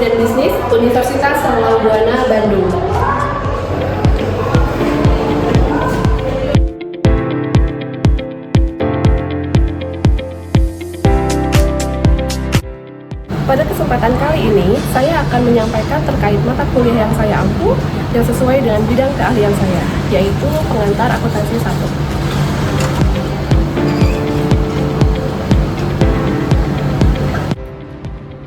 dan Bisnis Universitas Sarawak Buana, Bandung. Pada kesempatan kali ini, saya akan menyampaikan terkait mata kuliah yang saya ampu yang sesuai dengan bidang keahlian saya, yaitu pengantar akuntansi 1.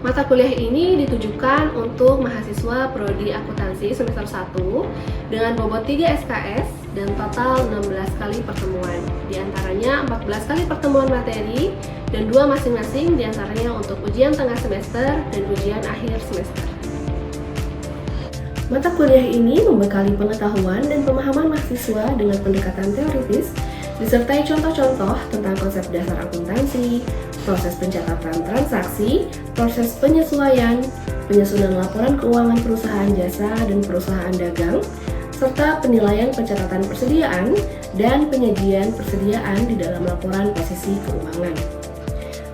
Mata kuliah ini ditujukan untuk mahasiswa prodi akuntansi semester 1 dengan bobot 3 SKS dan total 16 kali pertemuan. Di antaranya 14 kali pertemuan materi dan 2 masing-masing diantaranya untuk ujian tengah semester dan ujian akhir semester. Mata kuliah ini membekali pengetahuan dan pemahaman mahasiswa dengan pendekatan teoritis, disertai contoh-contoh tentang konsep dasar akuntansi, proses pencatatan transaksi, proses penyesuaian, penyusunan laporan keuangan perusahaan jasa dan perusahaan dagang, serta penilaian pencatatan persediaan dan penyajian persediaan di dalam laporan posisi keuangan.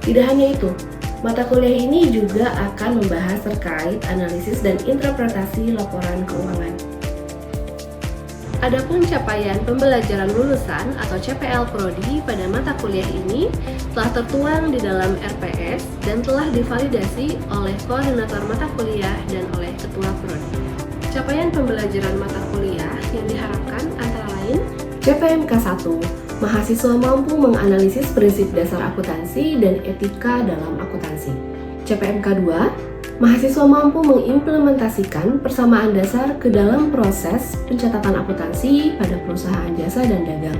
Tidak hanya itu, mata kuliah ini juga akan membahas terkait analisis dan interpretasi laporan keuangan. Adapun capaian pembelajaran lulusan atau CPL Prodi pada mata kuliah ini telah tertuang di dalam RPS dan telah divalidasi oleh koordinator mata kuliah dan oleh ketua Prodi. Capaian pembelajaran mata kuliah yang diharapkan antara lain CPMK 1, mahasiswa mampu menganalisis prinsip dasar akuntansi dan etika dalam akuntansi. CPMK 2, mahasiswa mampu mengimplementasikan persamaan dasar ke dalam proses pencatatan akuntansi pada perusahaan jasa dan dagang.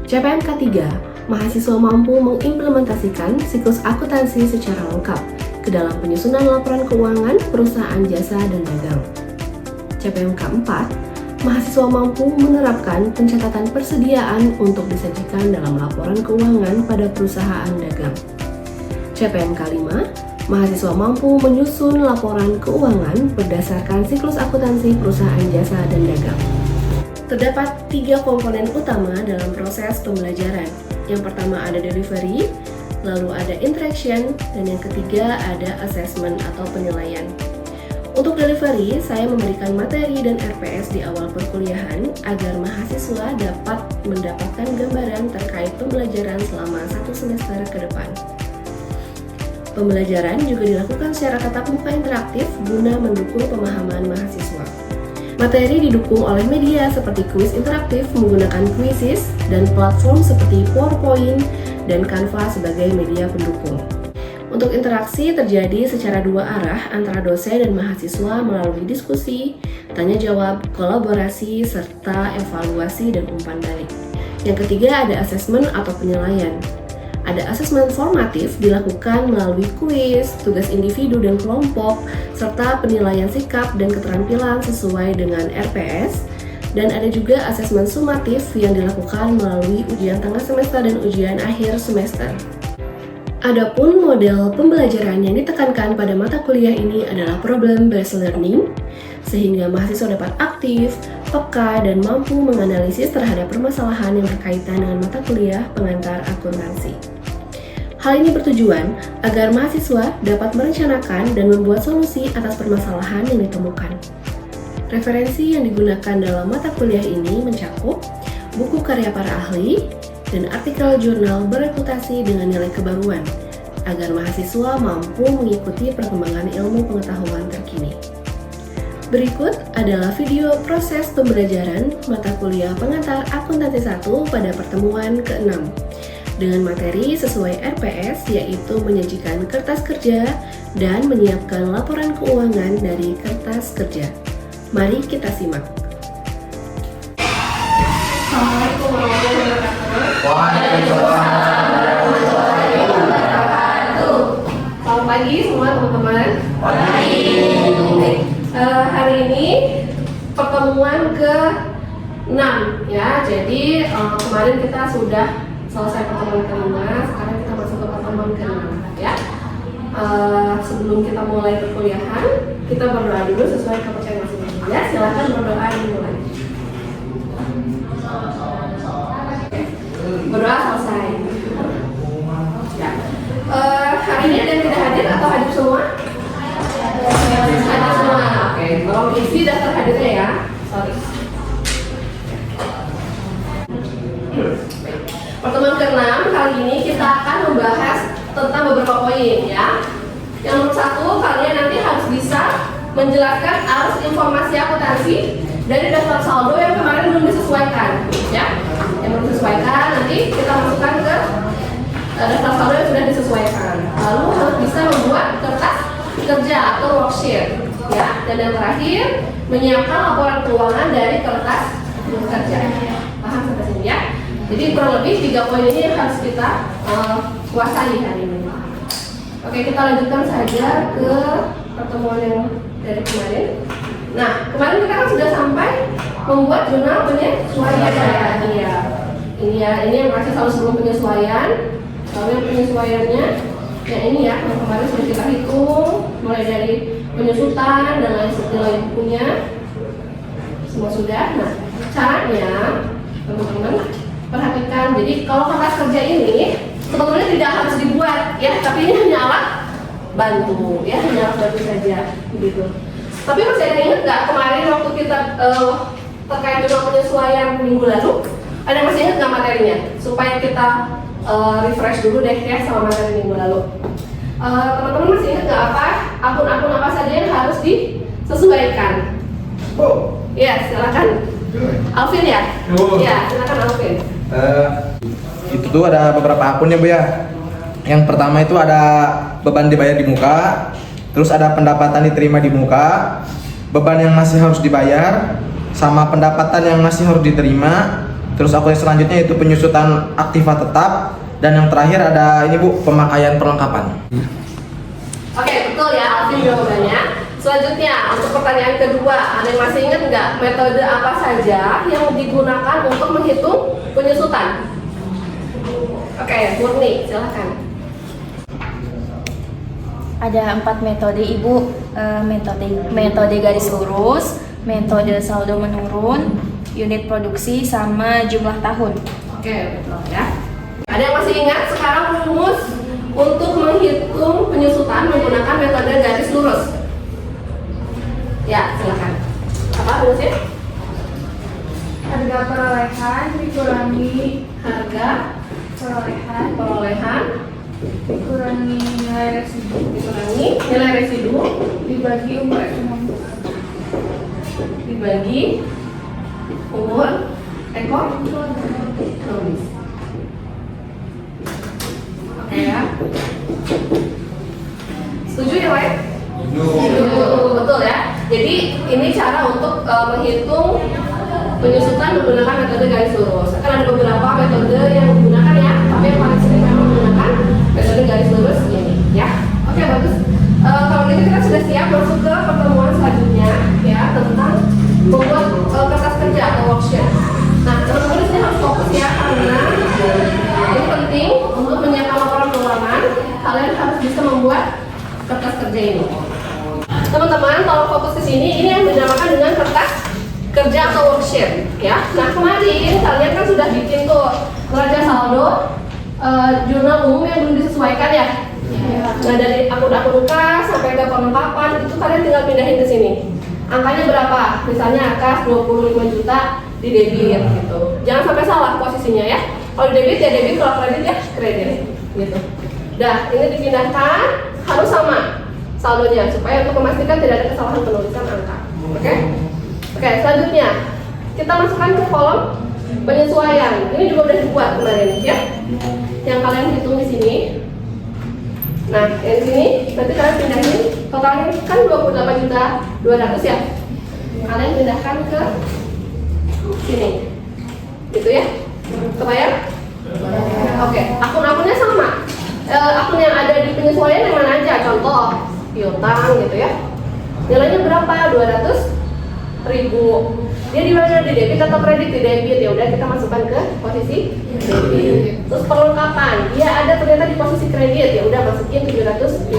CPMK 3, mahasiswa mampu mengimplementasikan siklus akuntansi secara lengkap ke dalam penyusunan laporan keuangan perusahaan jasa dan dagang. CPMK 4, mahasiswa mampu menerapkan pencatatan persediaan untuk disajikan dalam laporan keuangan pada perusahaan dagang. CPMK 5, mahasiswa mampu menyusun laporan keuangan berdasarkan siklus akuntansi perusahaan jasa dan dagang. Terdapat 3 komponen utama dalam proses pembelajaran. Yang pertama ada delivery, lalu ada interaction, dan yang ketiga ada assessment atau penilaian. Untuk delivery, saya memberikan materi dan RPS di awal perkuliahan agar mahasiswa dapat mendapatkan gambaran terkait pembelajaran selama 1 semester ke depan. Pembelajaran juga dilakukan secara tatap muka interaktif guna mendukung pemahaman mahasiswa. Materi didukung oleh media seperti kuis interaktif menggunakan Quizizz dan platform seperti PowerPoint dan Canva sebagai media pendukung. Untuk interaksi terjadi secara 2 arah antara dosen dan mahasiswa melalui diskusi, tanya jawab, kolaborasi, serta evaluasi dan umpan balik. Yang ketiga ada asesmen atau penilaian. Ada asesmen formatif dilakukan melalui kuis, tugas individu dan kelompok, serta penilaian sikap dan keterampilan sesuai dengan RPS. Dan ada juga asesmen sumatif yang dilakukan melalui ujian tengah semester dan ujian akhir semester. Adapun model pembelajaran yang ditekankan pada mata kuliah ini adalah problem-based learning, sehingga mahasiswa dapat aktif, peka, dan mampu menganalisis terhadap permasalahan yang berkaitan dengan mata kuliah pengantar akuntansi. Hal ini bertujuan agar mahasiswa dapat merencanakan dan membuat solusi atas permasalahan yang ditemukan. Referensi yang digunakan dalam mata kuliah ini mencakup buku karya para ahli, dan artikel jurnal bereputasi dengan nilai kebaruan, agar mahasiswa mampu mengikuti perkembangan ilmu pengetahuan terkini. Berikut adalah video proses pembelajaran mata kuliah pengantar akuntansi 1 pada pertemuan ke-6 dengan materi sesuai RPS, yaitu menyajikan kertas kerja dan menyiapkan laporan keuangan dari kertas kerja. Mari kita simak. Assalamualaikum warahmatullahi wabarakatuh. Selamat pagi semua teman-teman. Hari ini pertemuan ke-6 ya. Jadi kemarin kita sudah selesai pertemuan ke-5, sekarang kita masuk ke pertemuan ke-6 ya. Sebelum kita mulai perkuliahan, kita berdoa dulu sesuai kepercayaan masing-masing ya. Silakan berdoa dimulai. Berdoa selesai. Ya. Hari ini ada yang tidak hadir atau hadir semua? menjelaskan arus informasi akuntansi dari daftar saldo yang kemarin belum disesuaikan, ya. Yang belum disesuaikan nanti kita masukkan ke daftar saldo yang sudah disesuaikan. Lalu harus bisa membuat kertas kerja atau worksheet, ya. Dan yang terakhir menyiapkan laporan keuangan dari kertas kerja. Paham sampai sini ya? Jadi kurang lebih 3 poin ini yang harus kita kuasai hari ini. Oke, kita lanjutkan saja ke pertemuan yang dari kemarin. Nah, kemarin kita kan sudah sampai membuat jurnal penyesuaian ya. Ini ya, ini yang masih selalu sebelum penyesuaian. Lalu yang penyesuaiannya, ya ini ya, yang kemarin sudah kita hitung, mulai dari penyusutan dan lain bukunya, semua sudah. Nah, caranya, teman-teman perhatikan. Jadi kalau kertas kerja ini sebetulnya tidak harus dibuat, ya, tapi ini hanya alat bantu, ya, hanya alat bantu saja, begitu. Tapi masih ada yang ingat nggak kemarin waktu kita terkait dengan penyesuaian minggu lalu, ada yang masih ingat nggak materinya? Supaya kita refresh dulu deh ya sama materi minggu lalu. Teman-teman masih ingat nggak apa akun-akun apa saja yang harus disesuaikan? Oh, ya silakan. Alvin ya? Ya silakan Alvin. Itu tuh ada beberapa akunnya Bu ya. Yang pertama itu ada beban dibayar di muka, terus ada pendapatan diterima di muka, beban yang masih harus dibayar, sama pendapatan yang masih harus diterima. Terus akun yang selanjutnya itu penyusutan aktiva tetap, dan yang terakhir ada ini Bu, pemakaian perlengkapan. Oke, betul ya Alvin jawabannya. Selanjutnya untuk pertanyaan kedua, ada yang masih ingat nggak metode apa saja yang digunakan untuk menghitung penyusutan? Oke, Murni, silakan. Ada 4 metode Ibu, metode garis lurus, metode saldo menurun, unit produksi, sama jumlah tahun. Oke, betul ya. Ada yang masih ingat sekarang rumus untuk menghitung penyusutan menggunakan metode garis lurus? Ya, silakan. Apa rumusnya? Harga perolehan dikurangi Harga perolehan dikurangi nilai residu dibagi umur ekonomis. Dibagi umur ekonomis. Oke ya. Setuju yang lain? Setuju. Betul ya. Jadi ini cara untuk menghitung penyusutan menggunakan metode garis lurus. Akan ada beberapa metode yang digunakan ya, tapi yang paling sering memang menggunakan metode garis lurus ini ya. Oke, bagus. Kalau gitu kita sudah siap masuk ke pertemuan selanjutnya ya, tentang membuat kertas kerja atau worksheet. Nah, teman-teman di sini harus fokus ya, karena ini penting untuk menyiapkan laporan keuangan. Kalian harus bisa membuat kertas kerja ini. Teman-teman, kalau fokus ke sini, ini yang dinamakan dengan kertas kerja atau worksheet ya. Nah, kemarin kalian kan sudah bikin tuh neraca saldo jurnal umum yang belum disesuaikan ya. Nah, dari akun-akun kas sampai ke perlengkapan itu kalian tinggal pindahin ke sini. Angkanya berapa? Misalnya kas 25 juta di debit gitu. Jangan sampai salah posisinya ya. Kalau debit ya debit, kalau kredit ya kredit gitu. Dah, ini dipindahkan harus sama saldonya supaya untuk memastikan tidak ada kesalahan penulisan angka. Oke? Oke, selanjutnya kita masukkan ke kolom penyesuaian. Ini juga udah dibuat kemarin ya. Yang kalian hitung di sini. Nah, yang di sini nanti kalian pindahin totalnya kan 28.200 ya. Kalian pindahkan ke sini. Gitu ya. Kebayang? Oke, akun-akunnya sama. Akun yang ada di penyesuaian yang mana aja? Contoh piutang gitu ya. Nilainya berapa? 200.000. Dia di mana, di debit atau kredit? Di debit. Ya udah kita masukkan ke posisi debit. Terus perlengkapan, dia ada ternyata di posisi kredit. Ya udah masukin 700.000.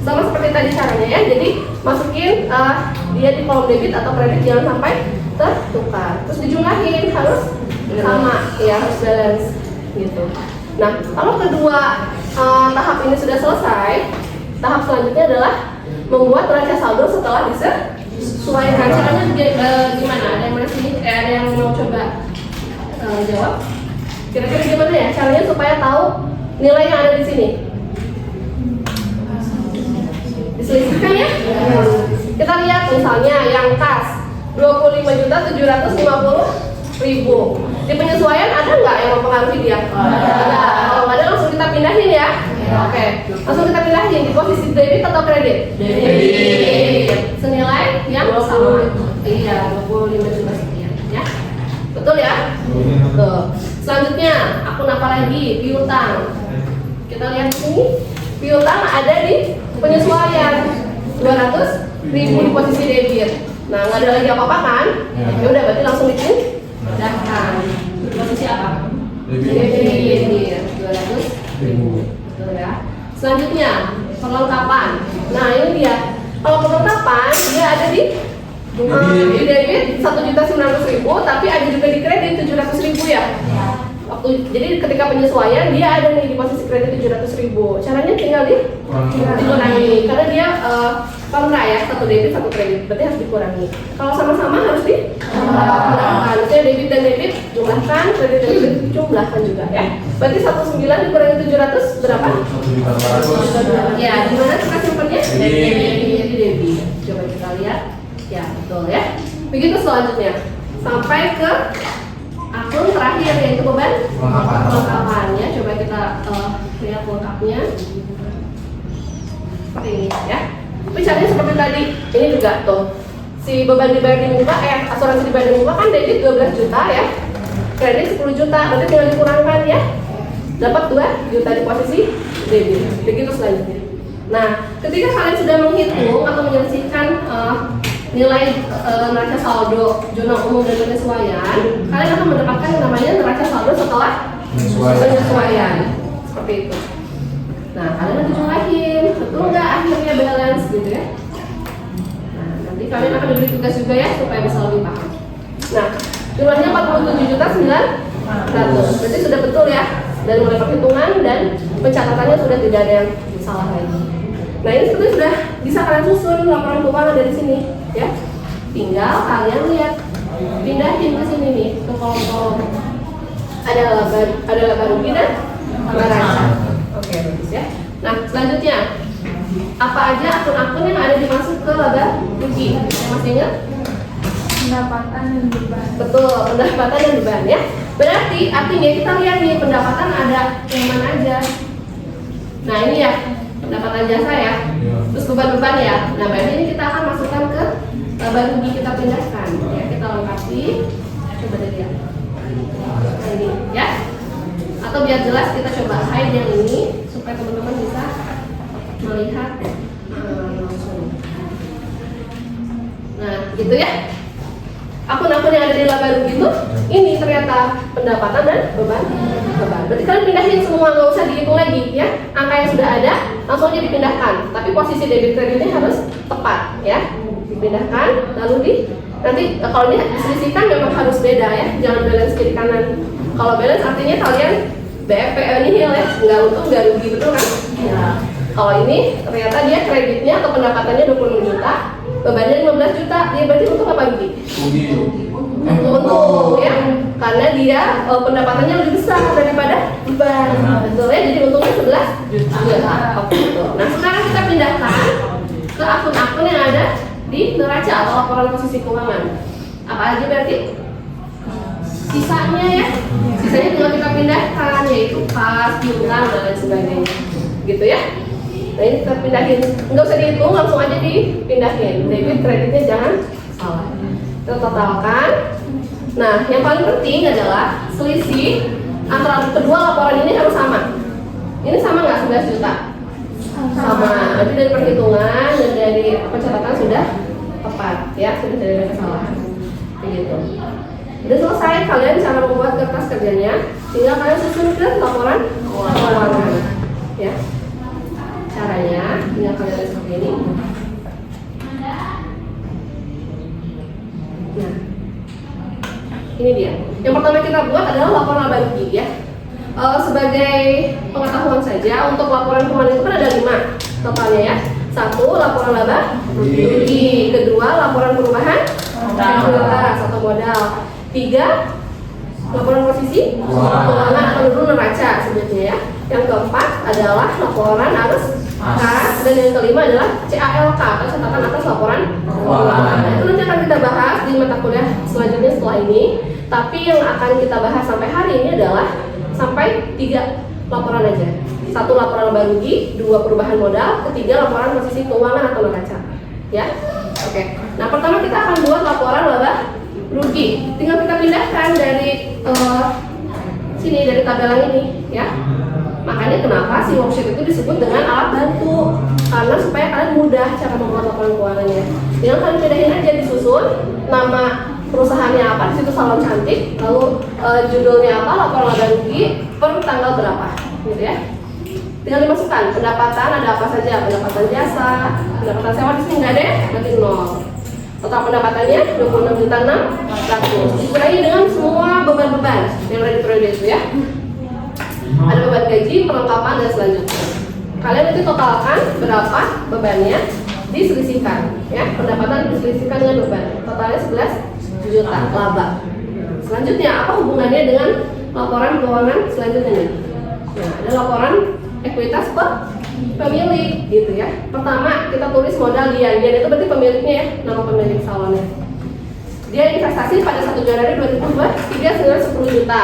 Sama seperti tadi caranya ya. Jadi masukin dia di kolom debit atau kredit, jangan sampai tertukar. Terus dijumlahin harus sama, ya harus balance gitu. Nah, kalau kedua tahap ini sudah selesai, tahap selanjutnya adalah membuat neraca saldo setelah disesuaikan. Caranya gimana? Ada yang masih ada yang mau coba jawab? Kira-kira gimana ya caranya supaya tahu nilai yang ada di sini? Diselisihkan ya? Kita lihat misalnya yang kas 25.750.000. Di penyesuaian ada nggak yang mempengaruhi dia? Ada. Kalau nggak ada langsung kita pindahin ya. Oke, langsung kita pindahin di posisi debit atau kredit? Debit. Senilai yang sama. Iya, 25 juta sekian ya. Betul ya? Betul. Selanjutnya, akun apa lagi? Piutang. Kita lihat sini. Piutang ada di penyesuaian 200.000 di posisi debit. Nah, nggak ada lagi apa-apa kan? Ya udah, berarti langsung dipindahkan. Di posisi apa? Debit. 200.000. Betul ya. Selanjutnya, perlengkapan. Nah, ini dia. Kalau perlengkapan dia ada di debit 1.900.000, tapi ada juga di kredit 700.000 ya. Jadi ketika penyesuaian dia ada nih di posisi kredit 700.000. Caranya tinggal dikurangi karena dia kontra ya, satu debit satu kredit, berarti harus dikurangi. Kalau sama-sama harus dikurangkan. Misalnya debit dan debit jumlahkan, kredit dan debit jumlahkan juga ya. Berarti 19 dikurangi 700 berapa? 1.400. Ya, di mana kita simpannya? Di debit. Coba kita lihat. Ya, betul ya. Begitu selanjutnya sampai ke akun terakhir yaitu beban kelengkapannya. Coba kita lihat lengkapnya seperti ini ya. Misalnya seperti tadi, ini juga tuh si beban dibayar di muka, asuransi dibayar di muka kan debit 12 juta ya, kredit 10 juta, berarti tinggal dikurangkan ya, dapat 2 juta di posisi debit. Begitu selanjutnya. Nah, ketika kalian sudah menghitung atau menyelesaikan nilai neraca saldo zona umum dan penyesuaian, kalian akan mendapatkan yang namanya neraca saldo setelah penyesuaian seperti itu. Nah, kalian nanti jumlahin, betul nggak akhirnya balance gitu ya. Nah, nanti kalian akan diberi tugas juga ya supaya bisa lebih paham. Nah, jumlahnya 47.900, berarti sudah betul ya, dari mulai perhitungan dan pencatatannya sudah tidak ada yang salah lagi. Nah, ini sebetulnya sudah bisa kalian susun laporan keuangan dari sini ya. Tinggal kalian lihat, pindahin ke sini nih, ke kolom-kolom. Ada laba rugi dan neraca. Oke, bagus ya. Nah, selanjutnya apa aja akun-akun yang ada dimasuk ke laba rugi? Masih ingat? Pendapatan dan beban. Betul, pendapatan dan beban ya. Berarti artinya kita lihat nih pendapatan ada yang mana aja. Nah, ini ya pendapatan jasa ya. Terus beban-beban ya. Nah, berarti ini kita akan masukkan ke laba rugi, kita pindahkan ya, kita lengkapi. Coba dilihat. Nah, ini ya. Atau biar jelas kita coba hide yang ini supaya teman-teman bisa melihat langsung. Nah, gitu ya. Akun-akun yang ada di laba rugi itu ini ternyata pendapatan dan beban. Berarti kalian pindahin semua, nggak usah dihitung lagi ya. Angka yang sudah ada langsung aja dipindahkan. Tapi posisi debit kreditnya harus tepat ya. Dipindahkan lalu nanti kalau ini diselisihkan memang harus beda ya. Jangan balance kiri kanan. Kalau balance artinya kalian BFP nihil ya, nggak untung nggak rugi, betul kan? Ya. Kalau ini ternyata dia kreditnya atau pendapatannya 26 juta, bebannya 15 juta, dia berarti untung apa rugi? Untung ya, karena dia pendapatannya lebih besar daripada beban, betul ya? Jadi untungnya 11 juta. Oke, betul. Nah, sekarang kita pindahkan ke akun-akun yang ada di neraca atau laporan posisi keuangan. Apa aja berarti? Sisanya ya, sisanya tinggal kita pindahkan, yaitu kas, piutang dan lain sebagainya, gitu ya. Nah, ini kita pindahin, nggak usah dihitung, langsung aja dipindahin. Debit kreditnya jangan salah. Kita totalkan. Nah, yang paling penting adalah selisih antara kedua laporan ini harus sama. Ini sama nggak 11 juta? Sama. Nanti dari perhitungan dan dari pencatatan sudah tepat, ya, sudah tidak ada kesalahan. Begitu. Udah selesai, kalian cara membuat kertas kerjanya, tinggal kalian susun ke laporan keuangan ya. Caranya tinggal kalian lihat seperti ini. Nah, ini dia. Yang pertama kita buat adalah laporan laba rugi ya. Sebagai pengetahuan saja, untuk laporan keuangan itu kan ada 5 totalnya ya. 1, laporan laba rugi. Kedua, laporan perubahan atau modal. 3, laporan posisi keuangan atau dulu neraca sebetulnya ya. Yang keempat adalah laporan arus khas, dan yang kelima adalah CALK atau catatan atas laporan keuangan. Itu nanti akan kita bahas di mata kuliah selanjutnya setelah ini. Tapi yang akan kita bahas sampai hari ini adalah sampai 3 laporan aja. 1 laporan laba rugi, 2 perubahan modal, ketiga laporan posisi keuangan atau neraca. Ya, oke. Nah, pertama kita akan buat laporan laba rugi. Tinggal kita pindahkan dari sini, dari tabel yang ini, ya. Makanya kenapa si worksheet itu disebut dengan alat bantu, karena supaya kalian mudah cara membuat laporan keuangannya. Tinggal kalian pindahin aja, disusun nama perusahaannya apa, di situ salon cantik, lalu judulnya apa, laporan laba rugi per tanggal berapa, gitu ya. Tinggal dimasukkan pendapatan, ada apa saja, pendapatan jasa, pendapatan sewa di sini nggak ada, berarti 0. Total pendapatannya 26.600. Dikurangi dengan semua beban-beban yang ada di periode itu ya. Ada beban gaji, perlengkapan dan selanjutnya. Kalian nanti totalkan berapa bebannya, diselisihkan ya. Pendapatan diselisihkan dengan beban. Totalnya 11 juta laba. Selanjutnya apa hubungannya dengan laporan keuangan selanjutnya nih? Nah, ada laporan ekuitas per pemilik gitu ya. Pertama kita tulis modal Dian itu berarti pemiliknya ya, nama pemilik salonnya. Dia investasi pada 1 Januari 2023 senilai 10 juta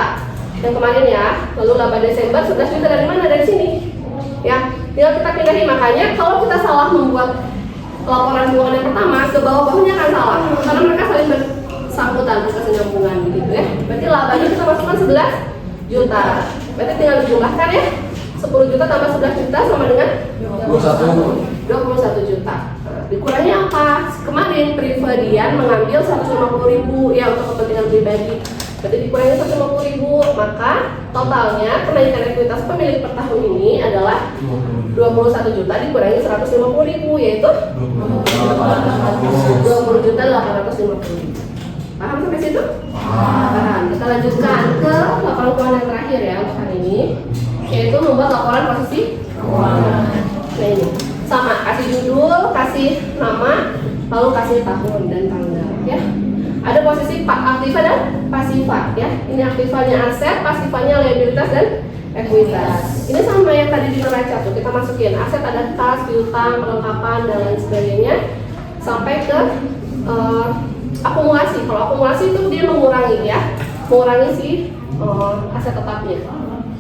yang kemarin ya. Lalu laba Desember 11 juta dari mana? Dari sini ya. Tinggal kita pindahin. Makanya kalau kita salah membuat laporan keuangan yang pertama, ke bawah-bawahnya akan salah karena mereka saling bersangkutan, berkesinambungan gitu ya. Berarti labanya kita masukkan 11 juta. Berarti tinggal dijumlahkan ya. 10 juta tambah 11 juta sama dengan 21 juta. Nah, dikurangi apa? Kemarin pribadian mengambil 150.000 ya untuk kepentingan pribadi. Berarti dikurangi 150.000, maka totalnya kenaikan ekuitas pemilik per tahun ini adalah 21 juta dikurangi 150.000, yaitu 20.850.000. Paham sampai situ? Paham. Kita lanjutkan ke laporan keuangan yang terakhir ya untuk hari ini, yaitu membuat laporan posisi keuangan. Nah ini sama, kasih judul, kasih nama, lalu kasih tahun dan tanggal ya. Ada posisi aktiva dan pasiva ya. Ini aktivanya aset, pasifanya liabilitas dan ekuitas. Ini sama yang tadi di neraca tuh, kita masukin aset ada kas, piutang, perlengkapan dan lain sebagainya sampai ke akumulasi. Kalau akumulasi itu dia mengurangi ya, mengurangi si aset tetapnya.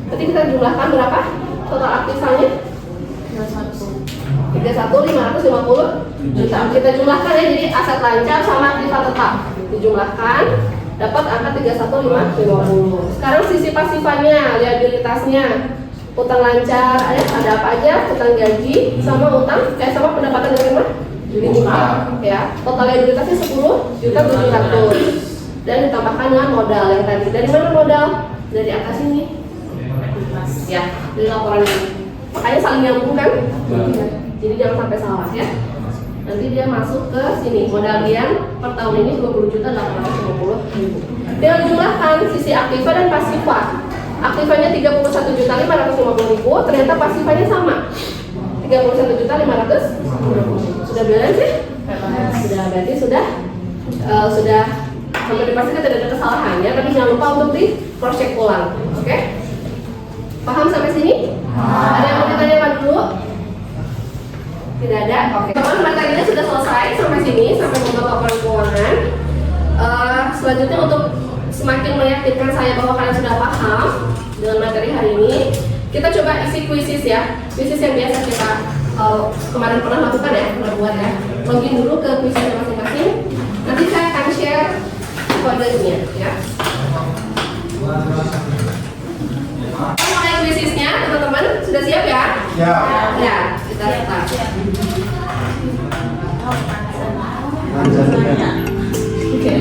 Berarti kita jumlahkan berapa total aktifanya? 31.550 juta. Kita jumlahkan ya, jadi aset lancar sama aktiva tetap dijumlahkan dapat angka 31.550. Sekarang sisi pasifanya, liabilitasnya, utang lancar, ada apa aja? Utang gaji sama utang sama pendapatan dari mana? Ya, total liabilitasnya 10.700.000 dan ditambahkan dengan modal yang tadi. Dari mana modal? Dari atas ini. Ya, dari laporan ini. Makanya saling nyambung kan? Jadi jangan sampai salah ya. Nanti dia masuk ke sini. Modal Dian per tahun ini 20.850.000. Tinggal jumlahkan sisi aktiva dan pasiva. Aktivanya 31.550.000, ternyata pasifanya sama. 31.550.000. Sudah balance ya? Sudah, berarti sudah sampai dipastikan tidak ada kesalahannya, tapi jangan lupa untuk di cross check ulang. Oke? Paham sampai sini? Ada yang mau ditanyakan dulu? Tidak ada? Oke. Teman-teman, materinya sudah selesai sampai sini, sampai membuat laporan keuangan. Selanjutnya untuk semakin meyakinkan saya bahwa kalian sudah paham dengan materi hari ini, kita coba isi kuisis ya. Kuisis yang biasa kita kemarin pernah lakukan ya, pernah buat ya. Login dulu ke kuisisnya masing-masing. Nanti saya akan share kodenya ya. Mulai kuisisnya, teman-teman sudah siap ya? Ya. Ya, kita start. Oke.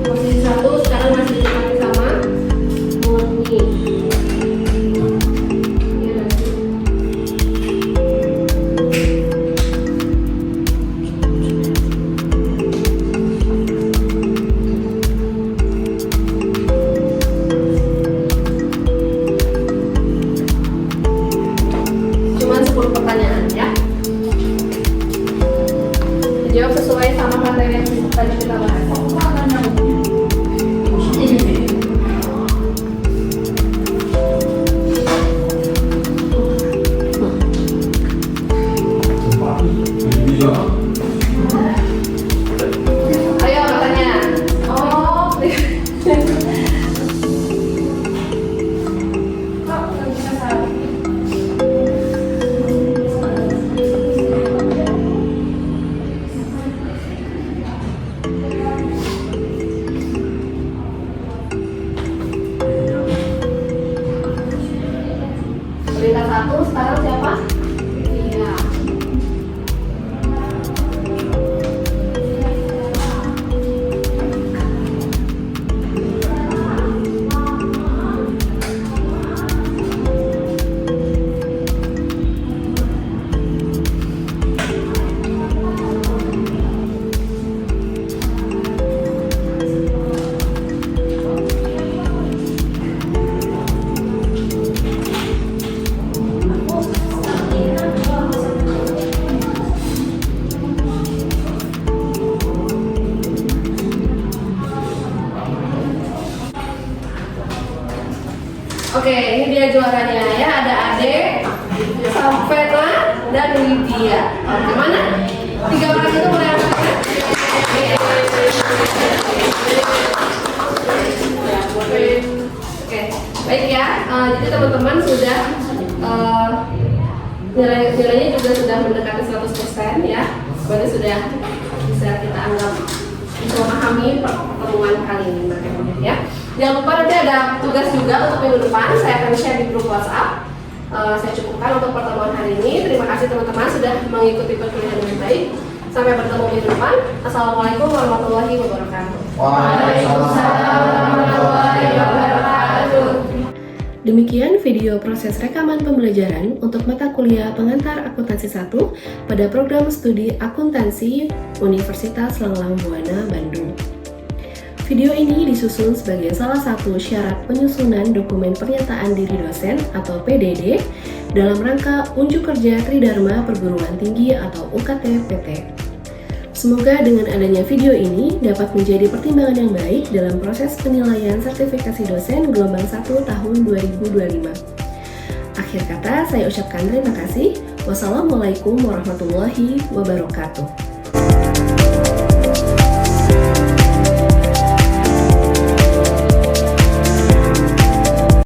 Posisi 1 sekarang masih ditempati sama Murni. 1 sekarang siapa? Iya. Oke, ini dia juaranya ya. Ada Ade, Safena, dan Lydia. Oke, mana? 3 orang itu boleh angkat ya? Oke, baik ya. Jadi teman-teman sudah nilainya juga sudah mendekati 100% ya. Berarti sudah bisa kita anggap bisa memahami pertemuan kali ini ya. Jangan lupa nanti ada tugas juga untuk minggu depan. Saya akan share di grup WhatsApp. Saya cukupkan untuk pertemuan hari ini. Terima kasih teman-teman sudah mengikuti perkuliahan dengan baik. Sampai bertemu minggu depan. Assalamualaikum warahmatullahi wabarakatuh. Waalaikumsalam warahmatullahi wabarakatuh. Demikian video proses rekaman pembelajaran untuk mata kuliah pengantar akuntansi 1 pada program studi akuntansi Universitas Langlang Buana Bandung. Video ini disusun sebagai salah satu syarat penyusunan dokumen pernyataan diri dosen atau PDD dalam rangka unjuk kerja Tridharma Perguruan Tinggi atau UKT-PT. Semoga dengan adanya video ini dapat menjadi pertimbangan yang baik dalam proses penilaian sertifikasi dosen gelombang 1 tahun 2025. Akhir kata, saya ucapkan terima kasih. Wassalamualaikum warahmatullahi wabarakatuh.